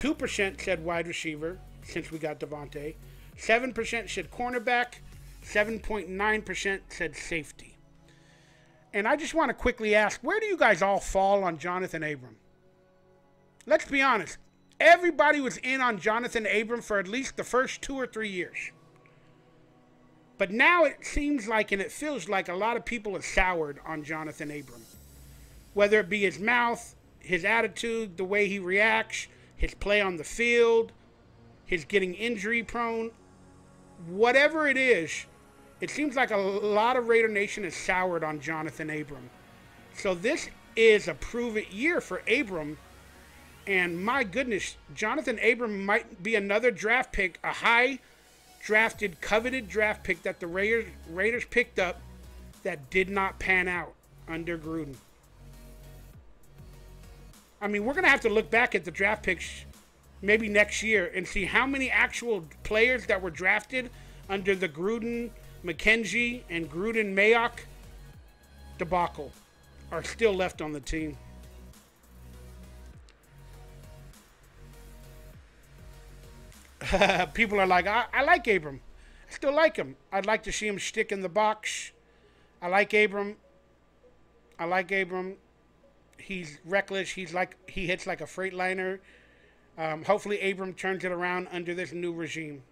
2% said wide receiver since we got Devontae. 7% said cornerback. 7.9% said safety. And I just want to quickly ask, where do you guys all fall on Jonathan Abram? Let's be honest. Everybody was in on Jonathan Abram for at least the first 2 or 3 years. But now it seems like, and it feels like, a lot of people have soured on Jonathan Abram. Whether it be his mouth, his attitude, the way he reacts, his play on the field, his getting injury prone, whatever it is, it seems like a lot of Raider Nation is soured on Jonathan Abram. So this is a prove-it year for Abram. And my goodness, Jonathan Abram might be another draft pick, a high-drafted, coveted draft pick that the Raiders picked up that did not pan out under Gruden. I mean, we're going to have to look back at the draft picks maybe next year and see how many actual players that were drafted under the Gruden, McKenzie, and Gruden-Mayock debacle are still left on the team. People are like, I like Abram. I still like him. I'd like to see him stick in the box. I like Abram. He's reckless. He hits like a Freightliner. Hopefully Abram turns it around under this new regime.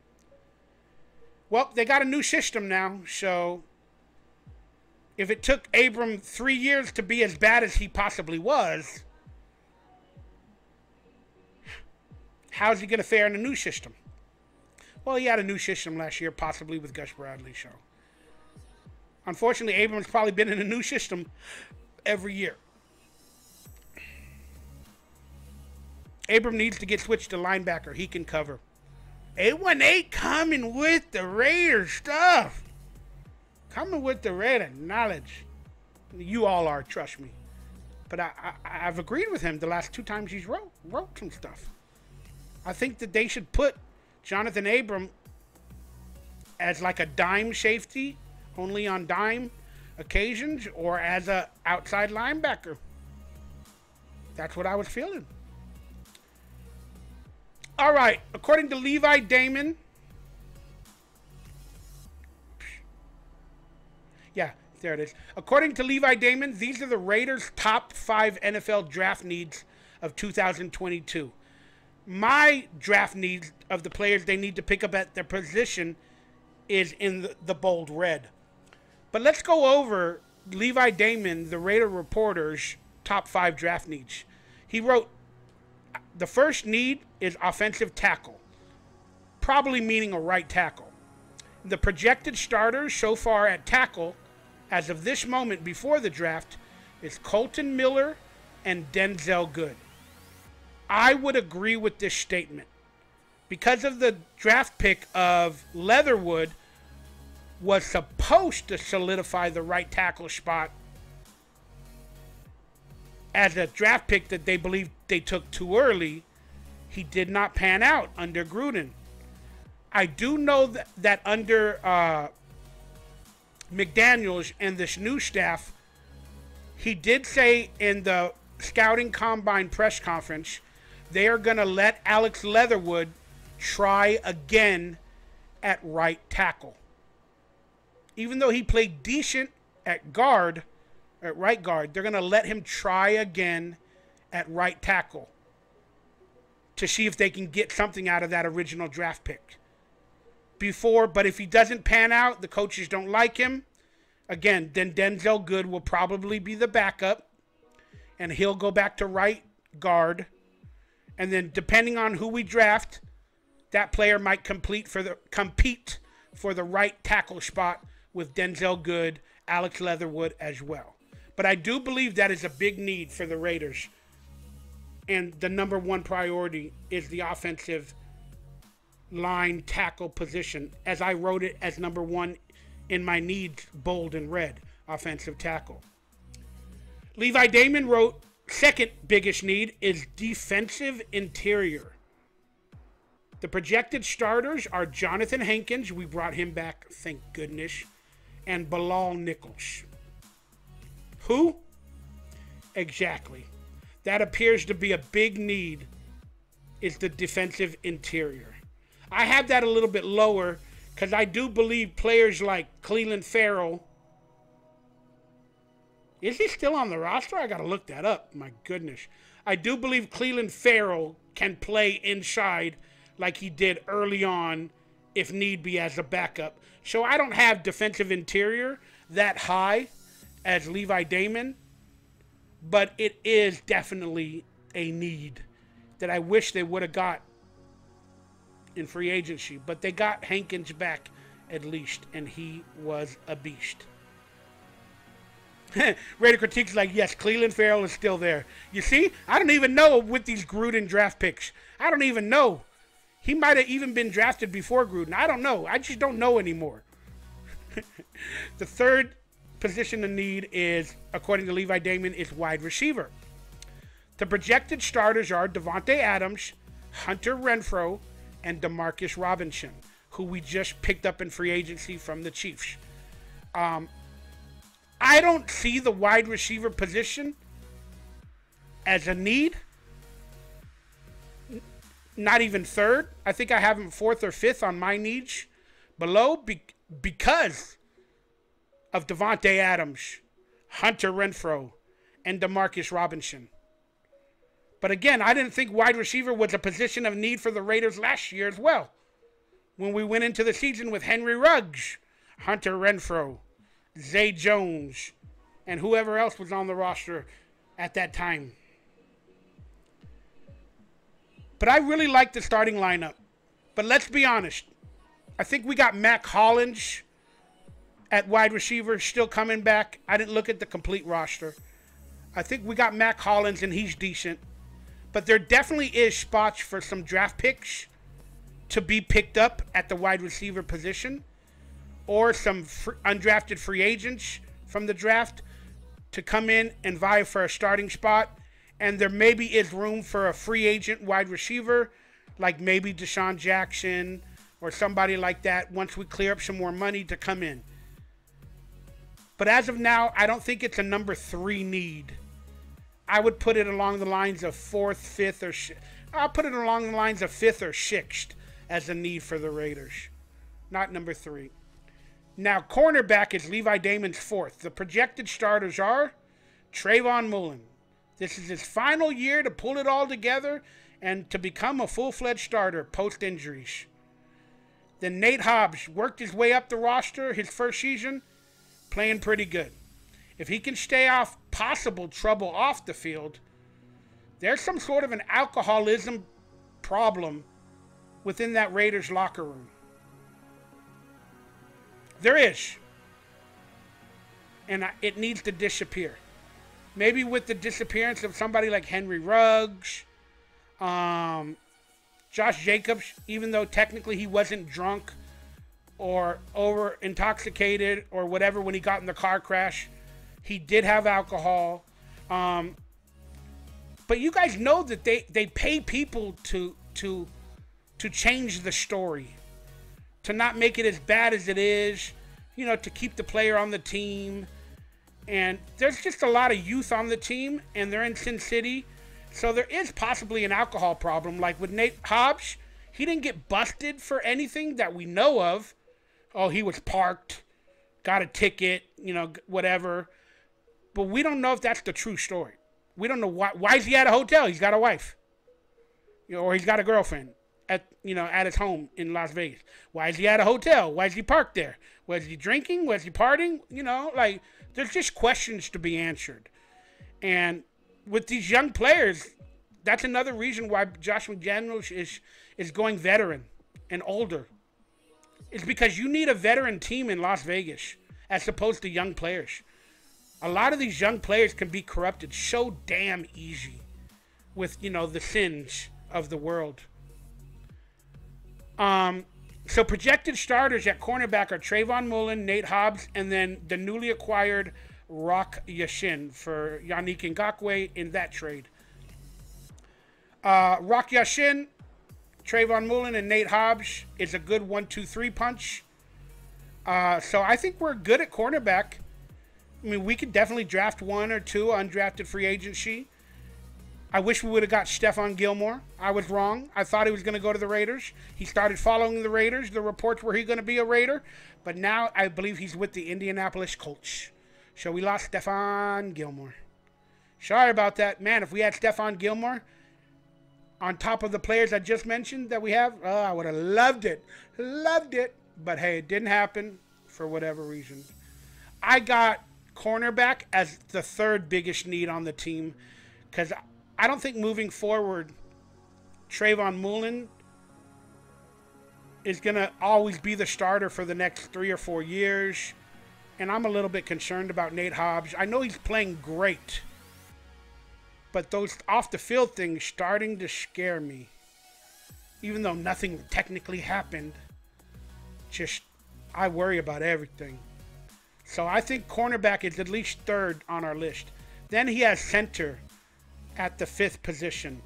Well, they got a new system now, so if it took Abram 3 years to be as bad as he possibly was, how's he going to fare in the new system? Well, he had a new system last year, possibly with Gus Bradley, so. Unfortunately, Abram's probably been in a new system every year. Abram needs to get switched to linebacker. He can cover. 818 coming with the Raider stuff. Coming with the Raider knowledge. You all are, trust me. But I've agreed with him the last 2 times he's wrote some stuff. I think that they should put Jonathan Abram as like a dime safety, only on dime occasions, or as a outside linebacker. That's what I was feeling. All right, according to Levi Damien, yeah, there it is. According to Levi Damien, these are the Raiders' top 5 NFL draft needs of 2022. My draft needs of the players they need to pick up at their position is in the bold red. But let's go over Levi Damien, the Raider Reporter's top 5 draft needs. He wrote, the first need is offensive tackle, probably meaning a right tackle. The projected starters so far at tackle, as of this moment before the draft, is Colton Miller and Denzel Good. I would agree with this statement. Because of the draft pick of Leatherwood was supposed to solidify the right tackle spot as a draft pick that they believed they took too early, he did not pan out under Gruden. I do know that under McDaniels and this new staff, he did say in the scouting combine press conference, they are going to let Alex Leatherwood try again at right tackle. Even though he played decent at right guard, they're going to let him try again at right tackle to see if they can get something out of that original draft pick. But if he doesn't pan out, the coaches don't like him, again, then Denzel Good will probably be the backup, and he'll go back to right guard. And then depending on who we draft, that player might compete for the right tackle spot with Denzel Good, Alex Leatherwood as well. But I do believe that is a big need for the Raiders. And the number 1 priority is the offensive line tackle position, as I wrote it as number 1 in my needs, bold and red, offensive tackle. Levi Damien wrote, second biggest need is defensive interior. The projected starters are Jonathan Hankins, we brought him back, thank goodness, and Bilal Nichols. Who? Exactly. That appears to be a big need is the defensive interior. I have that a little bit lower because I do believe players like Cleveland Farrell. Is he still on the roster? I got to look that up. My goodness. I do believe Cleveland Farrell can play inside like he did early on if need be as a backup. So I don't have defensive interior that high as Levi Damien, but it is definitely a need that I wish they would have got in free agency. But they got Hankins back at least, and he was a beast. Raider Critique's like, yes, Cleveland Farrell is still there. You see, I don't even know with these Gruden draft picks. I don't even know. He might have even been drafted before Gruden. I don't know. I just don't know anymore. The third position of need is, according to Levi Damien, is wide receiver. The projected starters are Davante Adams, Hunter Renfrow, and Demarcus Robinson, who we just picked up in free agency from the Chiefs. I don't see the wide receiver position as a need. Not even third. I think I have him fourth or fifth on my needs below because of Davante Adams, Hunter Renfrow, and Demarcus Robinson. But again, I didn't think wide receiver was a position of need for the Raiders last year as well. When we went into the season with Henry Ruggs, Hunter Renfrow, Zay Jones, and whoever else was on the roster at that time. But I really like the starting lineup. But let's be honest. I think we got Mac Hollins at wide receiver still coming back. I didn't look at the complete roster. I think we got Mac Hollins, and he's decent. But there definitely is spots for some draft picks to be picked up at the wide receiver position, or some undrafted free agents from the draft to come in and vie for a starting spot. And there maybe is room for a free agent wide receiver, like maybe Deshaun Jackson or somebody like that, once we clear up some more money to come in. But as of now, I don't think it's a number 3 need. I would put it along the lines of 4th, 5th, or I'll put it along the lines of 5th or 6th as a need for the Raiders. Not number 3. Now, cornerback is Levi Damien's 4th. The projected starters are Trayvon Mullen. This is his final year to pull it all together and to become a full-fledged starter post-injuries. Then Nate Hobbs worked his way up the roster his first season, playing pretty good. If he can stay off possible trouble off the field, there's some sort of an alcoholism problem within that Raiders locker room. There is. And it needs to disappear. Maybe with the disappearance of somebody like Henry Ruggs, Josh Jacobs, even though technically he wasn't drunk or over intoxicated or whatever when he got in the car crash, he did have alcohol. But you guys know that they pay people to change the story, to not make it as bad as it is, you know, to keep the player on the team. And there's just a lot of youth on the team, and they're in Sin City. So there is possibly an alcohol problem. Like with Nate Hobbs, he didn't get busted for anything that we know of. Oh, he was parked, got a ticket, you know, whatever. But we don't know if that's the true story. We don't know why is he at a hotel? He's got a wife, you know, or he's got a girlfriend at his home in Las Vegas. Why is he at a hotel? Why is he parked there? Was he drinking? Was he partying? You know, like, there's just questions to be answered. And with these young players, that's another reason why Josh McDaniels is going veteran and older. It's because you need a veteran team in Las Vegas as opposed to young players. A lot of these young players can be corrupted so damn easy with, you know, the sins of the world. So projected starters at cornerback are Trayvon Mullen, Nate Hobbs, and then the newly acquired Rock Yashin for Yannick Ngakoue in that trade. Rock Yashin, Trayvon Mullen, and Nate Hobbs is a good 1-2-3 punch. So I think we're good at cornerback. I mean, we could definitely draft 1 or 2 undrafted free agency. I wish we would have got Stephon Gilmore. I was wrong. I thought he was going to go to the Raiders. He started following the Raiders. The reports were he going to be a Raider. But now I believe he's with the Indianapolis Colts. So we lost Stephon Gilmore. Sorry about that. Man, if we had Stephon Gilmore on top of the players I just mentioned that we have, I would have loved it. Loved it. But hey, it didn't happen for whatever reason. I got cornerback as the third biggest need on the team because I don't think moving forward, Trayvon Mullen is going to always be the starter for the next 3 or 4 years. And I'm a little bit concerned about Nate Hobbs. I know he's playing great, but those off-the-field things starting to scare me. Even though nothing technically happened, just I worry about everything. So I think cornerback is at least third on our list. Then he has center at the 5th position.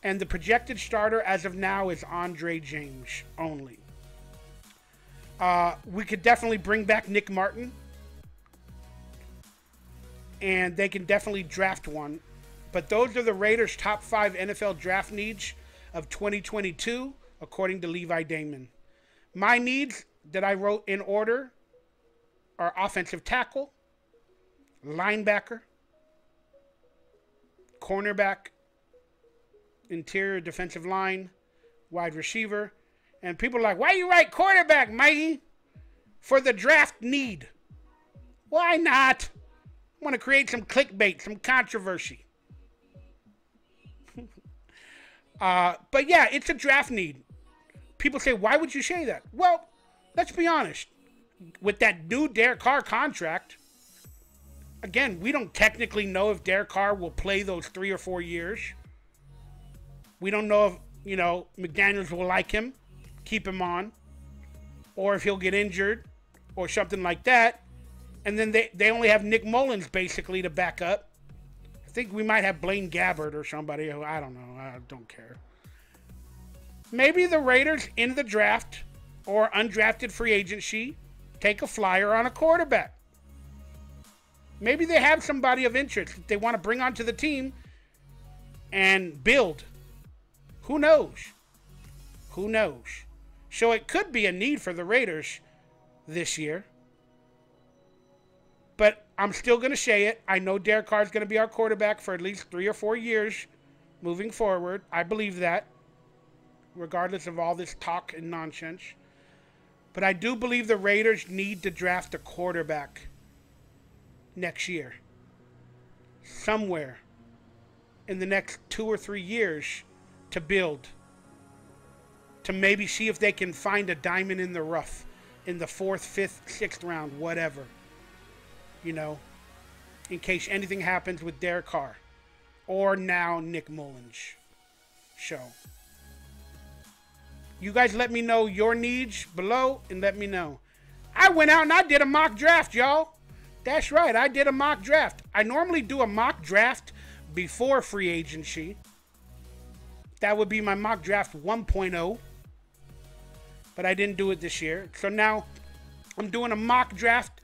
And the projected starter as of now is Andre James only. We could definitely bring back Nick Martin. And they can definitely draft one. But those are the Raiders' top 5 NFL draft needs of 2022, according to Levi Damien. My needs that I wrote in order are offensive tackle, linebacker, cornerback, interior defensive line, wide receiver. And people are like, why you write quarterback, Mikey? For the draft need. Why not? I want to create some clickbait, some controversy. But yeah, it's a draft need. People say, why would you say that? Well, let's be honest. With that new Derek Carr contract, again, we don't technically know if Derek Carr will play those 3 or 4 years. We don't know if, McDaniels will like him, keep him on, or if he'll get injured or something like that. And then they only have Nick Mullins basically to back up. I think we might have Blaine Gabbert or somebody. I don't know. I don't care. Maybe the Raiders in the draft or undrafted free agency take a flyer on a quarterback. Maybe they have somebody of interest that they want to bring onto the team and build. Who knows? Who knows? So it could be a need for the Raiders this year. But I'm still going to say it. I know Derek Carr is going to be our quarterback for at least 3 or 4 years moving forward. I believe that, regardless of all this talk and nonsense. But I do believe the Raiders need to draft a quarterback next year. Somewhere in the next 2 or 3 years to build. To maybe see if they can find a diamond in the rough in the 4th, 5th, 6th round, whatever. In case anything happens with Derek Carr. Or now Nick Mullins. So, you guys let me know your needs below and let me know. I went out and I did a mock draft, y'all. That's right, I did a mock draft. I normally do a mock draft before free agency. That would be my mock draft 1.0. But I didn't do it this year. So now I'm doing a mock draft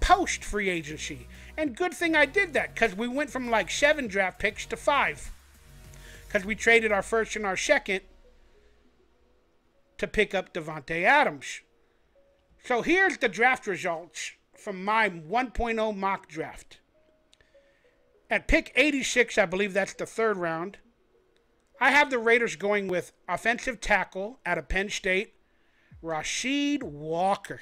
post free agency. And good thing I did that because we went from like 7 draft picks to 5. Because we traded our first and our second to pick up Davante Adams. So here's the draft results from my 1.0 mock draft. At pick 86, I believe that's the 3rd round, I have the Raiders going with offensive tackle out of Penn State, Rasheed Walker.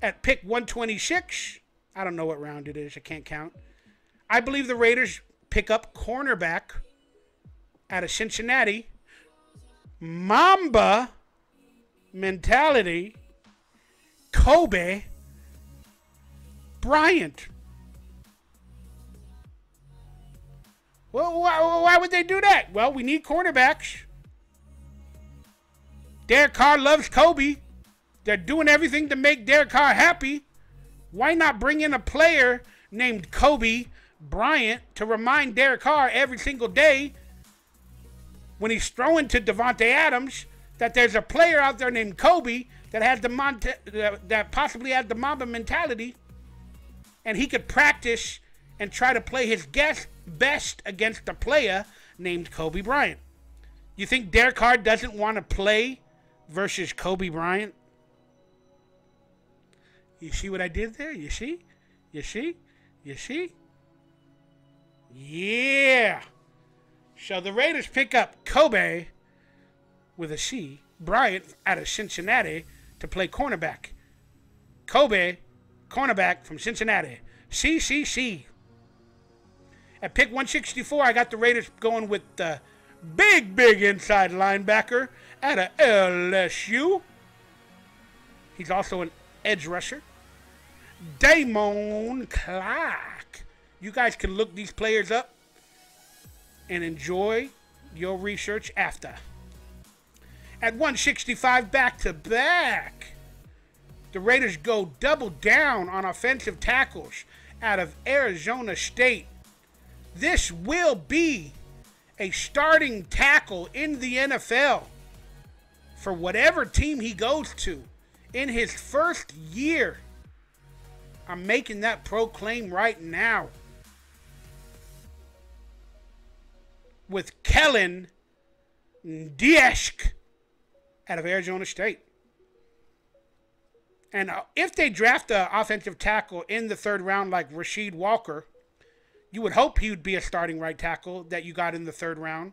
At pick 126, I don't know what round it is, I can't count. I believe the Raiders pick up cornerback out of Cincinnati, Mamba mentality, Kobe Bryant. Well, why would they do that? Well, we need cornerbacks. Derek Carr loves Kobe. They're doing everything to make Derek Carr happy. Why not bring in a player named Kobe Bryant to remind Derek Carr every single day when he's throwing to Davante Adams that there's a player out there named Kobe that has that possibly has the Mamba mentality, and he could practice and try to play his best against a player named Kobe Bryant. You think Derek Carr doesn't want to play versus Kobe Bryant? You see what I did there? You see? You see? You see? Yeah. So the Raiders pick up Kobe, with a C, Bryant out of Cincinnati to play cornerback. Kobe, cornerback from Cincinnati. CCC. At pick 164, I got the Raiders going with the big inside linebacker out of LSU. He's also an edge rusher. Damon Clark. You guys can look these players up and enjoy your research after. At 165, back to back, the Raiders go double down on offensive tackles out of Arizona State. This will be a starting tackle in the NFL for whatever team he goes to in his first year. I'm making that proclaim right now. With Kellen Diesch out of Arizona State. And if they draft an offensive tackle in the third round like Rasheed Walker, you would hope he would be a starting right tackle that you got in the third round.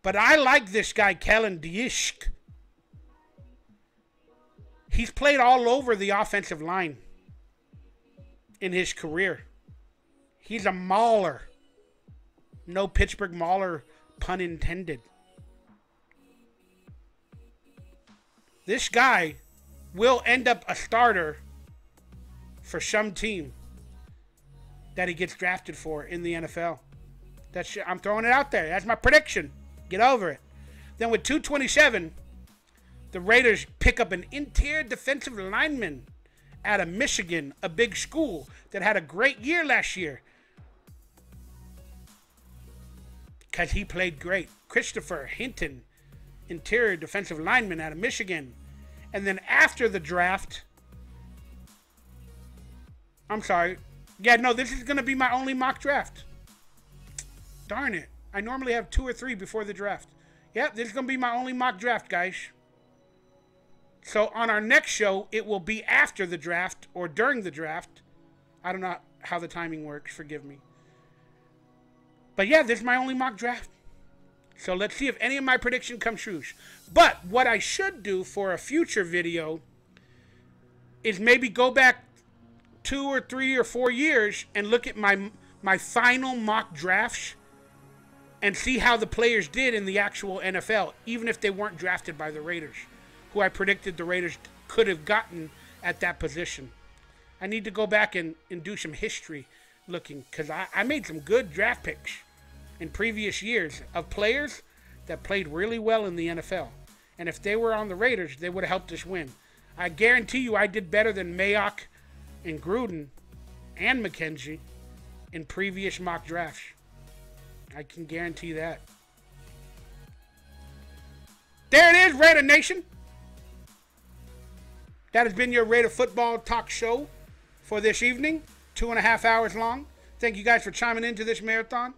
But I like this guy, Kellen Diesch. He's played all over the offensive line in his career. He's a mauler. No Pittsburgh mauler, pun intended. This guy will end up a starter for some team that he gets drafted for in the NFL. I'm throwing it out there. That's my prediction. Get over it. Then with 227, the Raiders pick up an interior defensive lineman out of Michigan, a big school that had a great year last year. Because he played great. Christopher Hinton, interior defensive lineman out of Michigan. And then after the draft, I'm sorry. Yeah, no, this is going to be my only mock draft. Darn it. I normally have 2 or 3 before the draft. Yep, this is going to be my only mock draft, guys. So on our next show, it will be after the draft or during the draft. I don't know how the timing works. Forgive me. But yeah, this is my only mock draft. So let's see if any of my prediction comes true. But what I should do for a future video is maybe go back 2 or 3 or 4 years and look at my final mock drafts and see how the players did in the actual NFL, even if they weren't drafted by the Raiders, who I predicted the Raiders could have gotten at that position. I need to go back and do some history looking, because I made some good draft picks in previous years of players that played really well in the NFL. And if they were on the Raiders, they would have helped us win. I guarantee you I did better than Mayock and Gruden and McKenzie in previous mock drafts. I can guarantee that. There it is, Raider Nation. That has been your Raider Football Talk Show for this evening. 2.5 hours long. Thank you guys for chiming into this marathon.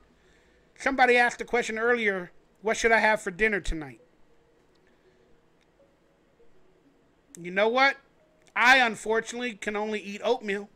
Somebody asked the question earlier, what should I have for dinner tonight? You know what? I, unfortunately, can only eat oatmeal.